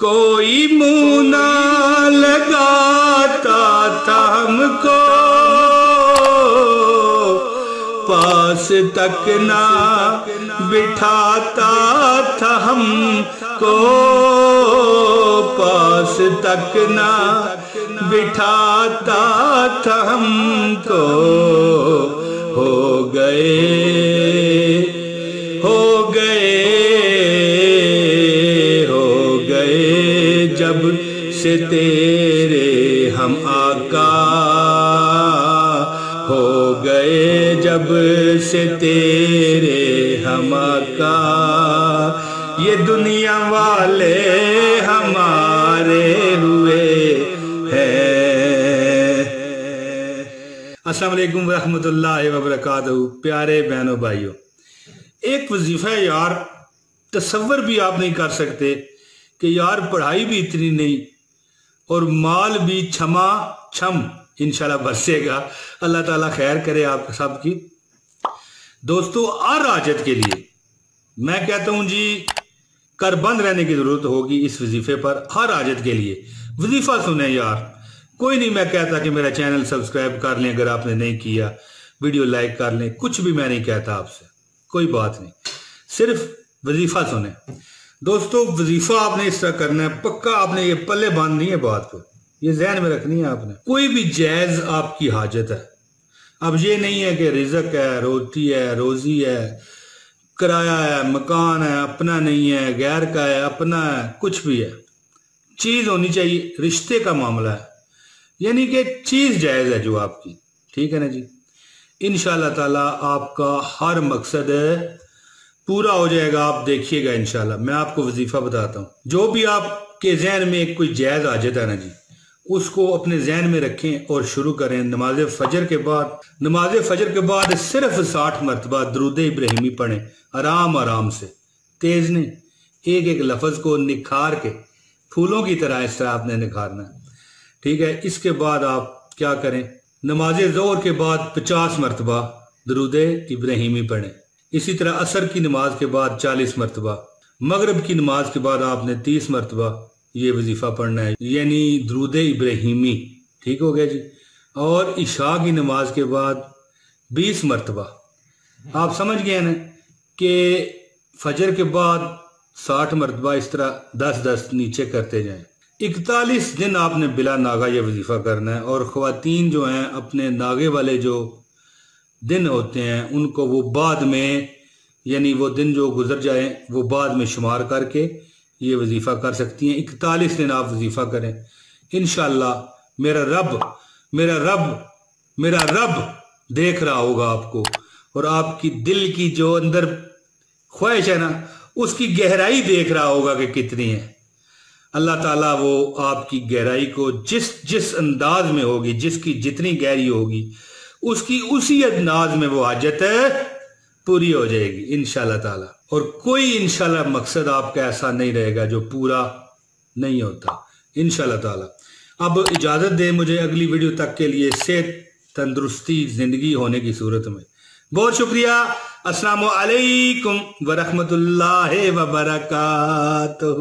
کوئی منہ نہ لگاتا تھا ہم کو، پاس تک نہ بٹھاتا تھا ہم کو، پاس تک نہ بٹھاتا تھا ہم کو، ہو گئے جب سے تیرے ہم آقا، ہو گئے جب سے تیرے ہم آقا، یہ دنیا والے ہمارے ہوئے ہیں۔ السلام علیکم ورحمۃ اللہ وبرکاتہ۔ پیارے بہنوں بھائیوں، ایک وظیفہ ہے یار، تصور بھی آپ نہیں کر سکتے کہ یار پڑھائی بھی اتنی نہیں اور مال بھی چھما چھم انشاءاللہ برسے گا۔ اللہ تعالیٰ خیر کرے آپ سب کی۔ دوستو، ہر حاجت کے لیے میں کہتا ہوں جی کر بند رہنے کی ضرورت ہوگی اس وظیفے پر، ہر حاجت کے لیے وظیفہ سنیں یار۔ کوئی نہیں میں کہتا کہ میرا چینل سبسکرائب کر لیں، اگر آپ نے نہیں کیا ویڈیو لائک کر لیں، کچھ بھی میں نہیں کہتا آپ سے، کوئی بات نہیں، صرف وظیفہ سنیں۔ دوستو، وظیفہ آپ نے اس طرح کرنا ہے، پکا آپ نے یہ پلے باندھنی ہے بات کو، یہ ذہن میں رکھنی ہے آپ نے۔ کوئی بھی جائز آپ کی حاجت ہے، اب یہ نہیں ہے کہ رزق ہے، روٹی ہے، روزی ہے، کرایہ ہے، مکان ہے، اپنا نہیں ہے، غیر کا ہے، اپنا ہے، کچھ بھی ہے، چیز ہونی چاہیے۔ رشتے کا معاملہ ہے، یعنی کہ چیز جائز ہے جو آپ کی، ٹھیک ہے نا جی۔ انشاءاللہ تعالی آپ کا ہر مقصد پورا ہو جائے گا، آپ دیکھیے گا انشاءاللہ۔ میں آپ کو وظیفہ بتاتا ہوں، جو بھی آپ کے ذہن میں کوئی جائز حاجت ہے نا جی، اس کو اپنے ذہن میں رکھیں اور شروع کریں۔ نماز فجر کے بعد صرف 60 مرتبہ درود ابراہیمی پڑھیں، آرام آرام سے، تیز نہیں، ایک ایک لفظ کو نکھار کے، پھولوں کی طرح اس طرح آپ نے نکھارنا ہے، ٹھیک ہے۔ اس کے بعد آپ کیا کریں، نماز ظہر کے بعد 50 مرتبہ درود ابراہیمی پڑھیں، اسی طرح عصر کی نماز کے بعد 40 مرتبہ، مغرب کی نماز کے بعد آپ نے 30 مرتبہ یہ وظیفہ پڑھنا ہے، یعنی درود ابراہیمی، ٹھیک ہو گیا جی۔ اور عشاء کی نماز کے بعد 20 مرتبہ، آپ سمجھ گئے نا کہ فجر کے بعد 60 مرتبہ، اس طرح 10 نیچے کرتے جائیں۔ 41 دن آپ نے بلا ناغہ یہ وظیفہ کرنا ہے، اور خواتین جو ہیں اپنے ناغے والے جو دن ہوتے ہیں ان کو وہ بعد میں، یعنی وہ دن جو گزر جائیں وہ بعد میں شمار کر کے یہ وظیفہ کر سکتی ہیں۔ 41 دن آپ وظیفہ کریں، انشاءاللہ میرا رب دیکھ رہا ہوگا آپ کو، اور آپ کی دل کی جو اندر خواہش ہے نا اس کی گہرائی دیکھ رہا ہوگا کہ کتنی ہے۔ اللہ تعالیٰ وہ آپ کی گہرائی کو جس انداز میں ہوگی، جس کی جتنی گہری ہوگی، اس کی اسی انداز میں وہ حاجت پوری ہو جائے گی انشاءاللہ تعالی۔ اور کوئی انشاءاللہ مقصد آپ کا ایسا نہیں رہے گا جو پورا نہیں ہوتا انشاءاللہ تعالی۔ اب اجازت دیں مجھے اگلی ویڈیو تک کے لیے، صحت تندرستی زندگی ہونے کی صورت میں۔ بہت شکریہ، السلام علیکم ورحمۃ اللہ وبرکاتہ۔